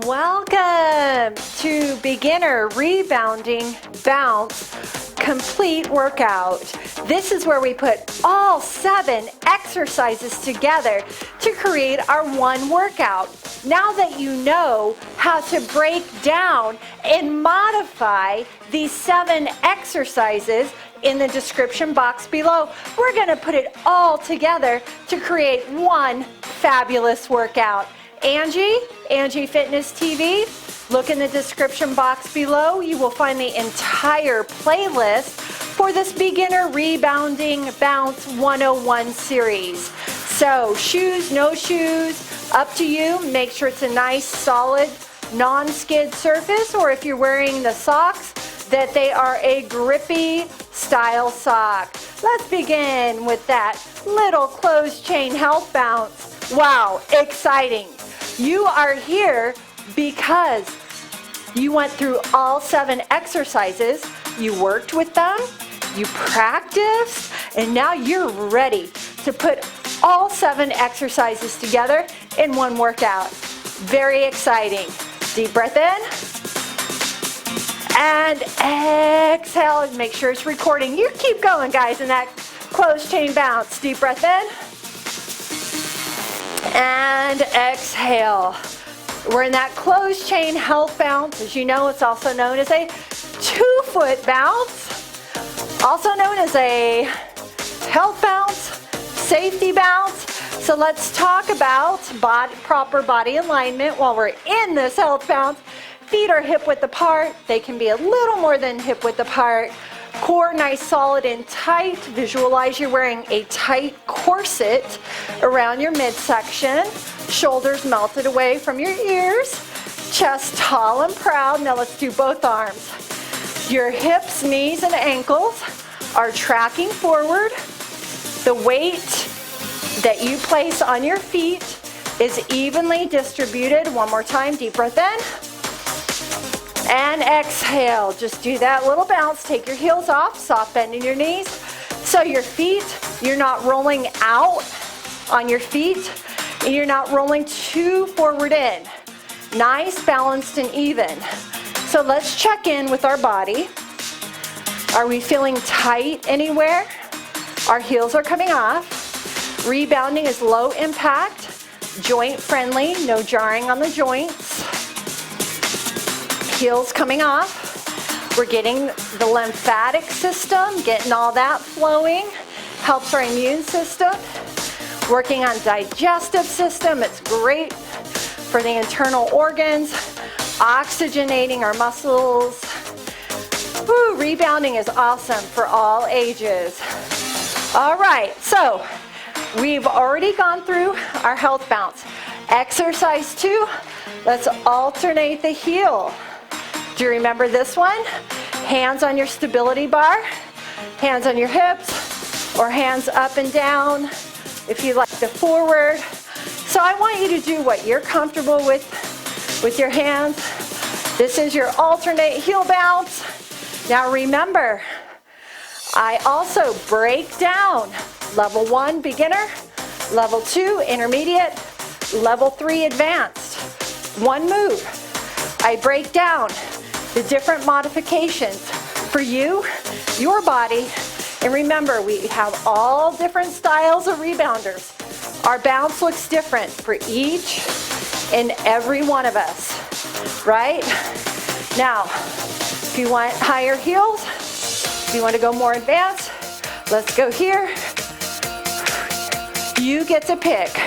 Welcome to beginner rebounding bounce complete workout. This is where we put all 7 exercises together to create our one workout. Now that you know how to break down and modify these 7 exercises in the description box below, we're going to put it all together to create one fabulous workout. AngieFitnessTV, look in the description box below. You will find the entire playlist for this beginner rebounding bounce 101 series. So shoes, no shoes, up to you. Make sure it's a nice solid non-skid surface, or if you're wearing the socks, that they are a grippy style sock. Let's begin with that little closed chain health bounce. Wow, exciting. You are here because you went through all 7 exercises, you worked with them, you practiced, and now you're ready to put all 7 exercises together in one workout. Very exciting. Deep breath in. And exhale. Make sure it's recording. You keep going, guys, in that closed chain bounce. Deep breath in. And exhale. We're in that closed chain health bounce. As you know, it's also known as a 2-foot bounce, also known as a health bounce, safety bounce. So let's talk about proper body alignment while we're in this health bounce. Feet are hip width apart. They can be a little more than hip width apart. Core nice, solid, and tight. Visualize you're wearing a tight corset around your midsection. Shoulders melted away from your ears. Chest tall and proud. Now let's do both arms. Your hips, knees, and ankles are tracking forward. The weight that you place on your feet is evenly distributed. One more time, deep breath in. And exhale. Just do that little bounce. Take your heels off, soft bend in your knees. So your feet, you're not rolling out on your feet, and you're not rolling too forward in. Nice, balanced, and even. So let's check in with our body. Are we feeling tight anywhere? Our heels are coming off. Rebounding is low impact, joint friendly, no jarring on the joints. Heels coming off. We're getting the lymphatic system, getting all that flowing. Helps our immune system. Working on digestive system. It's great for the internal organs. Oxygenating our muscles. Woo, rebounding is awesome for all ages. All right, so we've already gone through our health bounce. Exercise 2, let's alternate the heel. Do you remember this one? Hands on your stability bar, hands on your hips, or hands up and down if you like the forward. So I want you to do what you're comfortable with your hands. This is your alternate heel bounce. Now remember, I also break down level 1 beginner, level 2 intermediate, level 3 advanced. One move. I break down the different modifications for you, your body, and remember, we have all different styles of rebounders. Our bounce looks different for each and every one of us, right? Now, if you want higher heels, if you want to go more advanced, let's go here. You get to pick.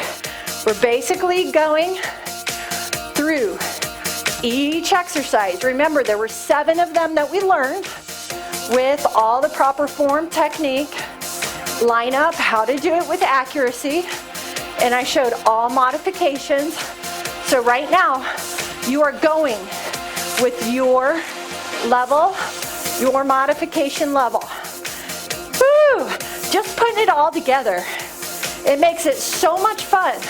We're basically going through each exercise. Remember, there were 7 of them that we learned with all the proper form, technique, line up, how to do it with accuracy, and I showed all modifications. So right now, you are going with your level, your modification level. Woo! Just putting it all together. It makes it so much fun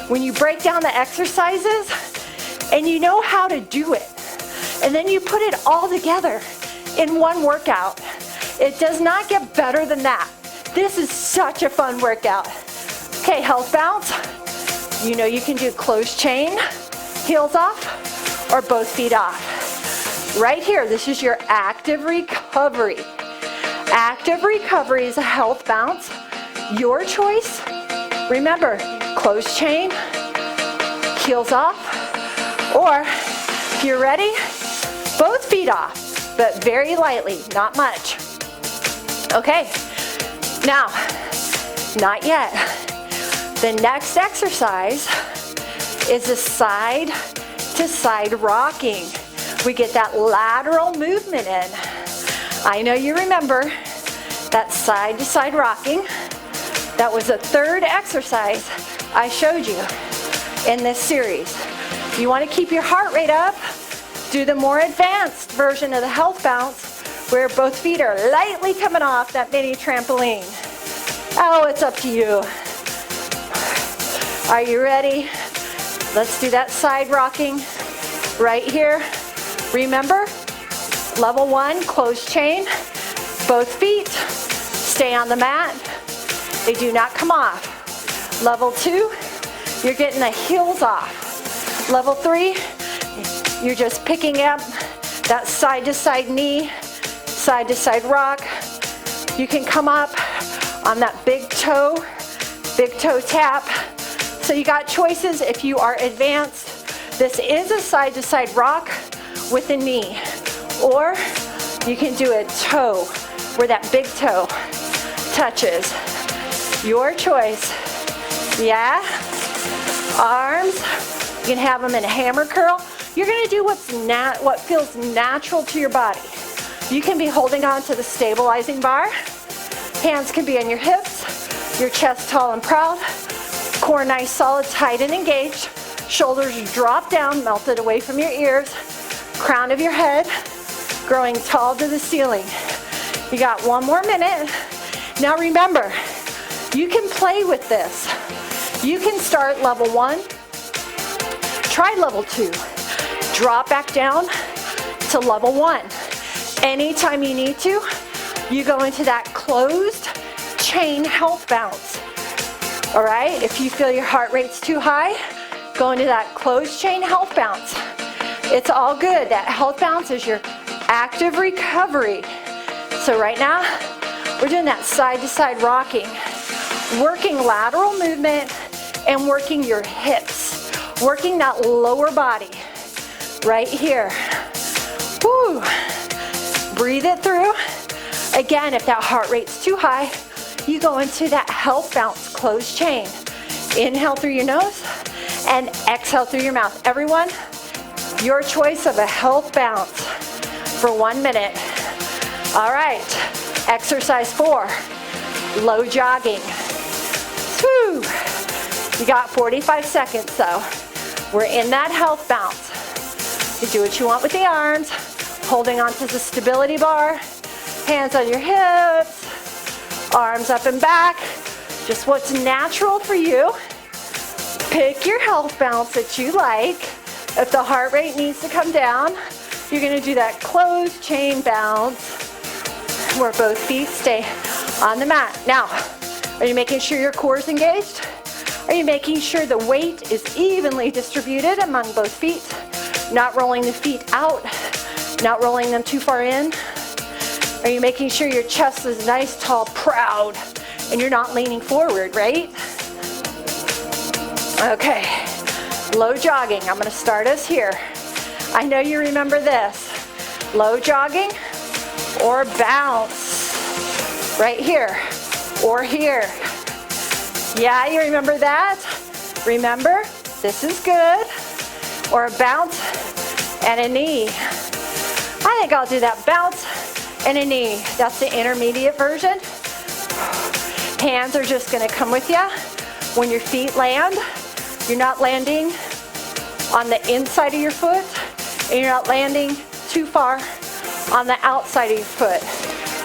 when you break down the exercises and you know how to do it. And then you put it all together in one workout. It does not get better than that. This is such a fun workout. Okay, health bounce. You know you can do closed chain, heels off, or both feet off. Right here, this is your active recovery. Active recovery is a health bounce. Your choice. Remember, closed chain, heels off, or if you're ready, both feet off, but very lightly, not much. Okay, now, not yet. The next exercise is a side to side rocking. We get that lateral movement in. I know you remember that side to side rocking. That was the third exercise I showed you in this series. You want to keep your heart rate up, do the more advanced version of the health bounce where both feet are lightly coming off that mini trampoline. Oh, it's up to you. Are you ready? Let's do that side rocking right here. Remember, level 1, closed chain, both feet stay on the mat. They do not come off. Level 2, you're getting the heels off. Level 3, you're just picking up that side to side knee, side to side rock. You can come up on that big toe tap. So you got choices if you are advanced. This is a side to side rock with a knee. Or you can do a toe where that big toe touches. Your choice. Yeah? Arms. You can have them in a hammer curl. You're going to do what feels natural to your body. You can be holding on to the stabilizing bar. Hands can be on your hips. Your chest tall and proud. Core nice, solid, tight and engaged. Shoulders drop down, melted away from your ears. Crown of your head growing tall to the ceiling. You got 1 more minute. Now remember, you can play with this. You can start level 1, try level 2, drop back down to level 1. Anytime you need to, you go into that closed chain health bounce. All right, if you feel your heart rate's too high, go into that closed chain health bounce. It's all good. That health bounce is your active recovery. So right now, we're doing that side to side rocking, working lateral movement and working your hips, working that lower body right here. Woo. Breathe it through. Again, if that heart rate's too high, you go into that health bounce, closed chain. Inhale through your nose and exhale through your mouth. Everyone, your choice of a health bounce for 1 minute. All right, exercise 4, low jogging. Woo. You got 45 seconds, so we're in that health bounce. You do what you want with the arms, holding onto the stability bar, hands on your hips, arms up and back, just what's natural for you. Pick your health bounce that you like. If the heart rate needs to come down, you're gonna do that closed chain bounce where both feet stay on the mat. Now, are you making sure your core is engaged? Are you making sure the weight is evenly distributed among both feet? Not rolling the feet out, not rolling them too far in? Are you making sure your chest is nice, tall, proud, and you're not leaning forward, right? Okay, low jogging. I'm gonna start us here. I know you remember this. Low jogging or bounce. Right here or here. Yeah, you remember that? Remember, this is good. Or a bounce and a knee. I think I'll do that bounce and a knee. That's the intermediate version. Hands are just gonna come with you. When your feet land, you're not landing on the inside of your foot, and you're not landing too far on the outside of your foot.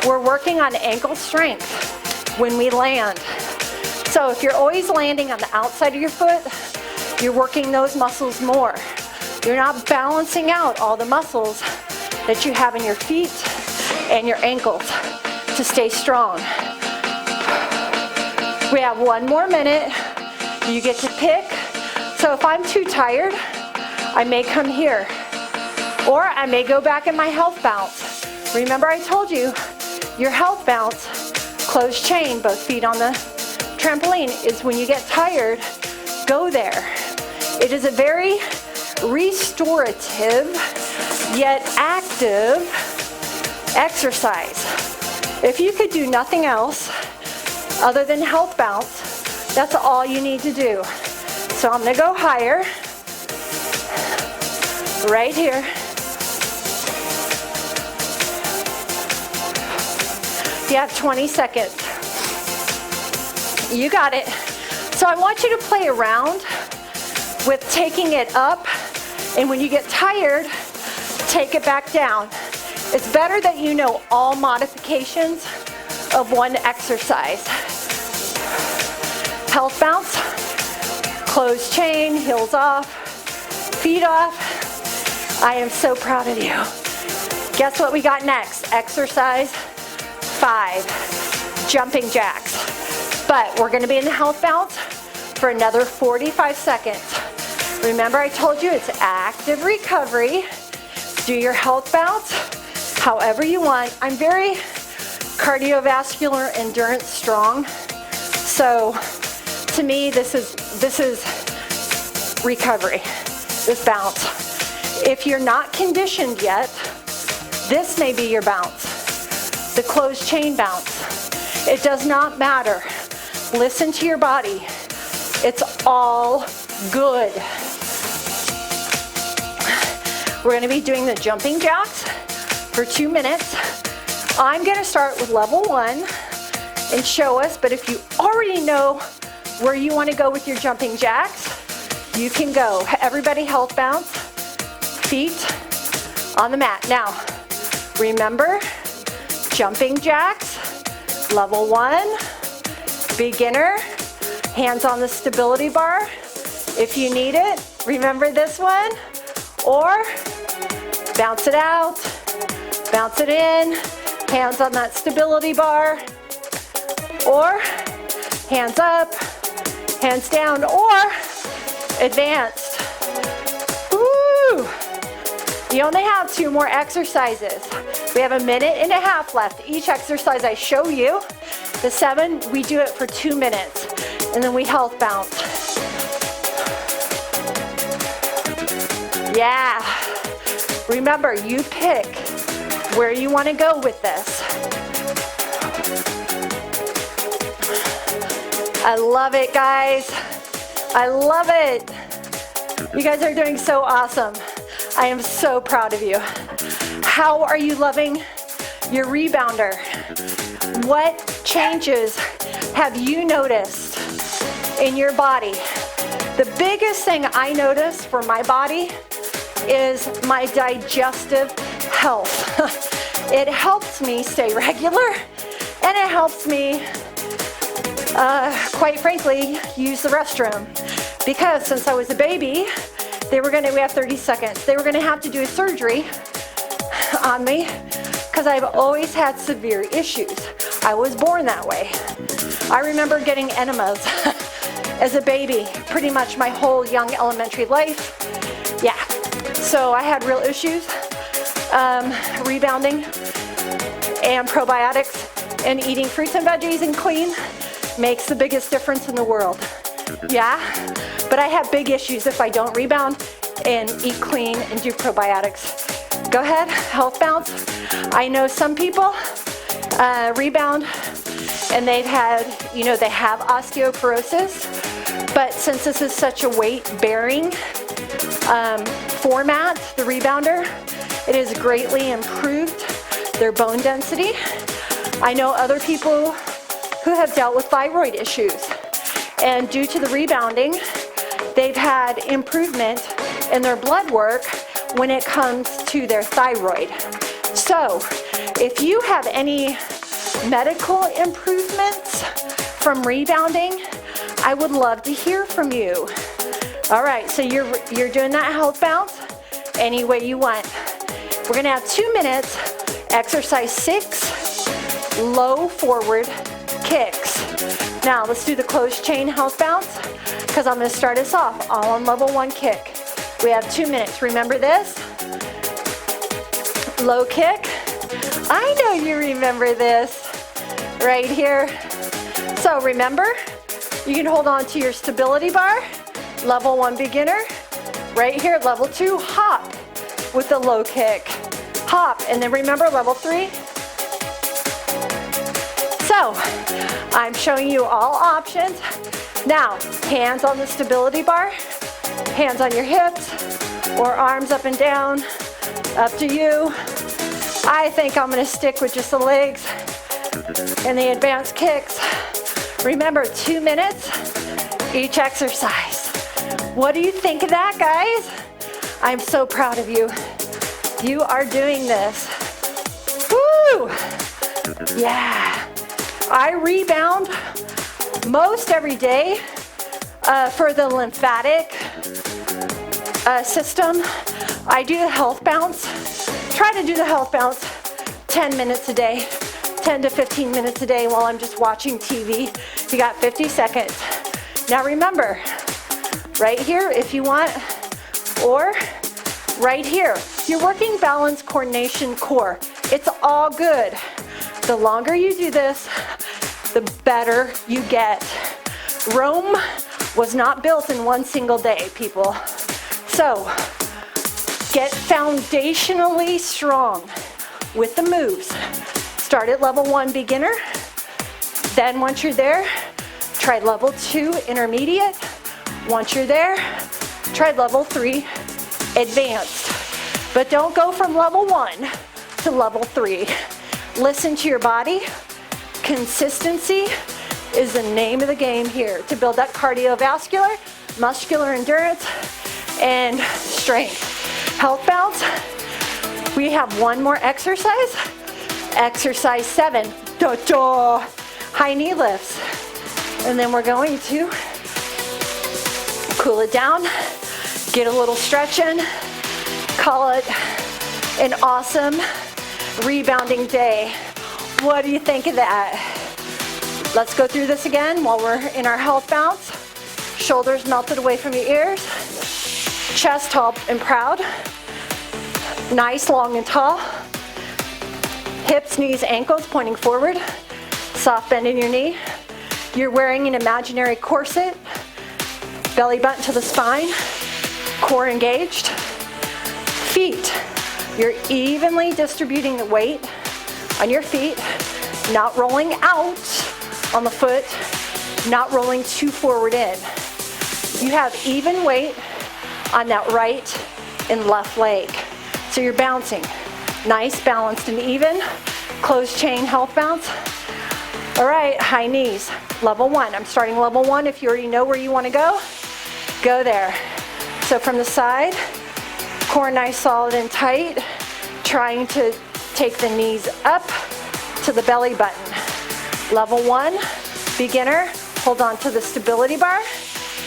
We're working on ankle strength when we land. So if you're always landing on the outside of your foot, you're working those muscles more. You're not balancing out all the muscles that you have in your feet and your ankles to stay strong. We have 1 more minute. You get to pick. So if I'm too tired, I may come here. Or I may go back in my health bounce. Remember I told you, your health bounce, closed chain, both feet on the trampoline, is when you get tired, go there. It is a very restorative yet active exercise. If you could do nothing else other than health bounce, that's all you need to do. So I'm gonna go higher, right here. You have 20 seconds. You got it. So I want you to play around with taking it up, and when you get tired, take it back down. It's better that you know all modifications of one exercise. Health bounce, closed chain, heels off, feet off. I am so proud of you. Guess what we got next? Exercise 5, jumping jacks. But we're gonna be in the health bounce for another 45 seconds. Remember I told you it's active recovery. Do your health bounce however you want. I'm very cardiovascular endurance strong. So to me, this is recovery, this bounce. If you're not conditioned yet, this may be your bounce, the closed chain bounce. It does not matter. Listen to your body. It's all good. We're going to be doing the jumping jacks for 2 minutes. I'm going to start with level 1 and show us, but if you already know where you want to go with your jumping jacks, you can go. Everybody health bounce, feet on the mat. Now, remember, jumping jacks, level 1, beginner, hands on the stability bar. If you need it, remember this one, or bounce it out, bounce it in, hands on that stability bar, or hands up, hands down, or advanced. Woo! You only have 2 more exercises. We have 1.5 minutes left. Each exercise I show you, the 7, we do it for 2 minutes, and then we health bounce. Yeah. Remember, you pick where you want to go with this. I love it, guys. I love it. You guys are doing so awesome. I am so proud of you. How are you loving your rebounder? What changes have you noticed in your body? The biggest thing I notice for my body is my digestive health. It helps me stay regular, and it helps me, quite frankly, use the restroom. Because since I was a baby, we have 30 seconds. They were gonna have to do a surgery on me because I've always had severe issues. I was born that way. I remember getting enemas as a baby, pretty much my whole young elementary life. Yeah, so I had real issues, rebounding and probiotics, and eating fruits and veggies and clean makes the biggest difference in the world. Yeah, but I have big issues if I don't rebound and eat clean and do probiotics. Go ahead, health bounce. I know some people rebound and they've had, they have osteoporosis, but since this is such a weight-bearing format, the rebounder, it has greatly improved their bone density. I know other people who have dealt with thyroid issues, and due to the rebounding, they've had improvement in their blood work when it comes to their thyroid. So, if you have any medical improvements from rebounding, I would love to hear from you. All right, so you're doing that health bounce any way you want. We're gonna have 2 minutes, exercise 6, low forward kicks. Now let's do the closed chain health bounce, because I'm gonna start us off all on level 1 kick. We have 2 minutes, remember this? Low kick. I know you remember this right here. So remember, you can hold on to your stability bar, level 1 beginner. Right here, level 2, hop with the low kick. Hop, and then remember level 3. So, I'm showing you all options. Now, hands on the stability bar, hands on your hips, or arms up and down, up to you. I think I'm gonna stick with just the legs and the advanced kicks. Remember, 2 minutes each exercise. What do you think of that, guys? I'm so proud of you. You are doing this. Woo! Yeah. I rebound most every day for the lymphatic system. I do the health bounce. Try to do the health bounce 10 minutes a day, 10 to 15 minutes a day while I'm just watching TV. You got 50 seconds. Now remember, right here if you want, or right here. You're working balance, coordination, core. It's all good. The longer you do this, the better you get. Rome was not built in one single day, people. So, get foundationally strong with the moves. Start at level 1 beginner. Then once you're there, try level 2 intermediate. Once you're there, try level 3 advanced. But don't go from level 1 to level 3. Listen to your body. Consistency is the name of the game here to build that cardiovascular, muscular endurance, and strength. Health bounce. We have one more exercise. Exercise 7. Da-da. High knee lifts. And then we're going to cool it down, get a little stretch in, call it an awesome rebounding day. What do you think of that? Let's go through this again while we're in our health bounce. Shoulders melted away from your ears. Chest tall and proud. Nice, long and tall. Hips, knees, ankles pointing forward. Soft bend in your knee. You're wearing an imaginary corset. Belly button to the spine. Core engaged. Feet. You're evenly distributing the weight on your feet, not rolling out on the foot, not rolling too forward in. You have even weight on that right and left leg. So you're bouncing. Nice, balanced and even. Closed chain health bounce. All right, high knees. Level 1. I'm starting level 1. If you already know where you want to go there. So from the side, core nice, solid and tight. Trying to take the knees up to the belly button. Level 1, beginner. Hold on to the stability bar.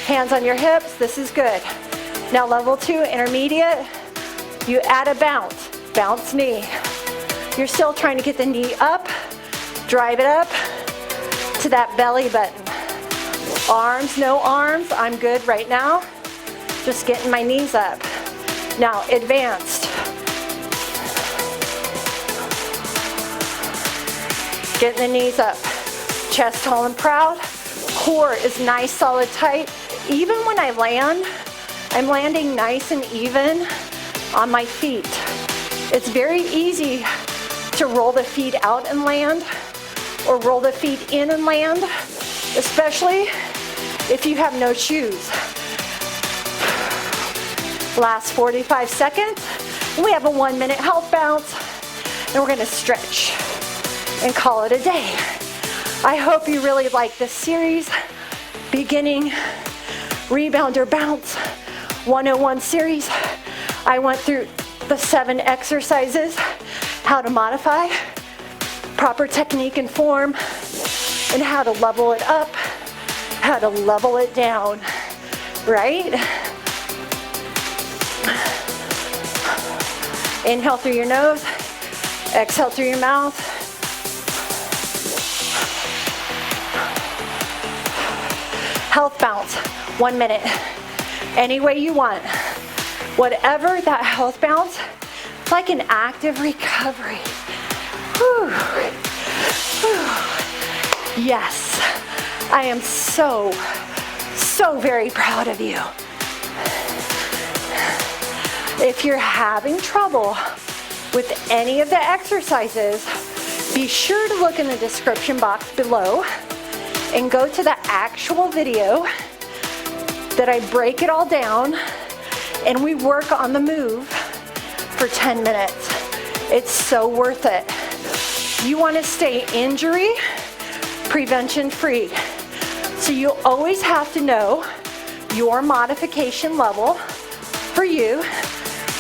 Hands on your hips. This is good. Now level 2, intermediate. You add a bounce. Bounce knee. You're still trying to get the knee up. Drive it up to that belly button. Arms, no arms. I'm good right now. Just getting my knees up. Now, advanced. Getting the knees up. Chest tall and proud. Core is nice, solid, tight. Even when I land, I'm landing nice and even on my feet. It's very easy to roll the feet out and land, or roll the feet in and land, especially if you have no shoes. Last 45 seconds. We have a 1-minute health bounce, and we're gonna stretch and call it a day. I hope you really like this series, beginning Rebounder Bounce 101 series. I went through the 7 exercises, how to modify, proper technique and form, and how to level it up, how to level it down, right? Inhale through your nose, exhale through your mouth. Health bounce, 1 minute, any way you want. Whatever that health bounce It's like an active recovery. Whew. Whew. Yes, I am so very proud of you. If you're having trouble with any of the exercises, be sure to look in the description box below and go to the actual video that I break it all down and we work on the move for 10 minutes. It's so worth it. You want to stay injury prevention free. So you always have to know your modification level for you.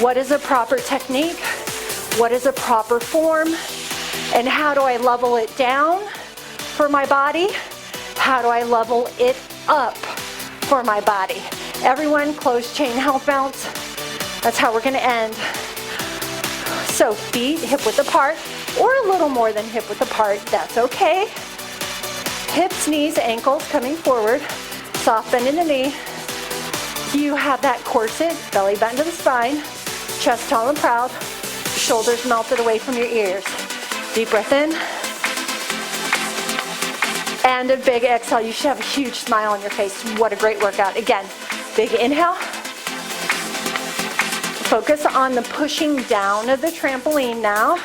What is a proper technique? What is a proper form? And how do I level it down for my body? How do I level it up for my body? Everyone, closed chain health bounce. That's how we're going to end. So feet hip width apart, or a little more than hip width apart. That's okay. Hips, knees, ankles coming forward. Soft bend in the knee. You have that corset, belly button to the spine, chest tall and proud, shoulders melted away from your ears. Deep breath in. And a big exhale. You should have a huge smile on your face. What a great workout. Again, big inhale. Focus on the pushing down of the trampoline now.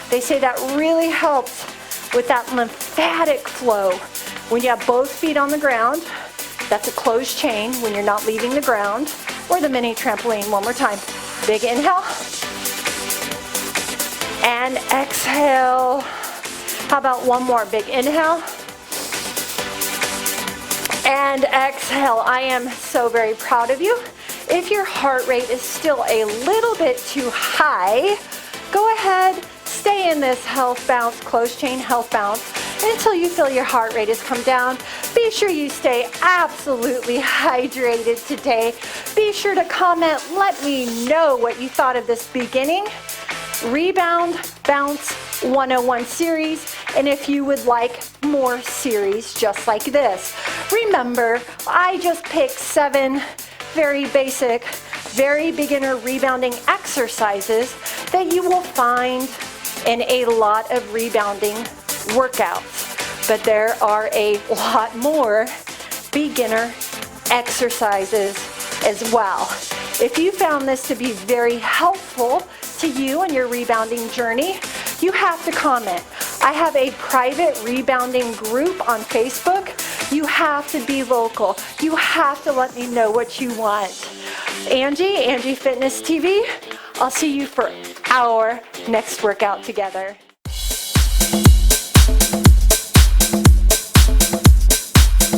They say that really helps with that lymphatic flow. When you have both feet on the ground, that's a closed chain when you're not leaving the ground, or the mini trampoline. One more time. Big inhale. And exhale. How about one more? Big inhale. And exhale. I am so very proud of you. If your heart rate is still a little bit too high, go ahead, stay in this health bounce, closed chain health bounce, until you feel your heart rate has come down. Be sure you stay absolutely hydrated today. Be sure to comment, let me know what you thought of this beginning Rebound Bounce 101 series, and if you would like more series just like this. Remember, I just picked 7 very basic, very beginner rebounding exercises that you will find in a lot of rebounding workouts. But there are a lot more beginner exercises as well. If you found this to be very helpful to you on your rebounding journey, you have to comment. I have a private rebounding group on Facebook. You have to be local. You have to let me know what you want. AngieFitnessTV, I'll see you for our next workout together.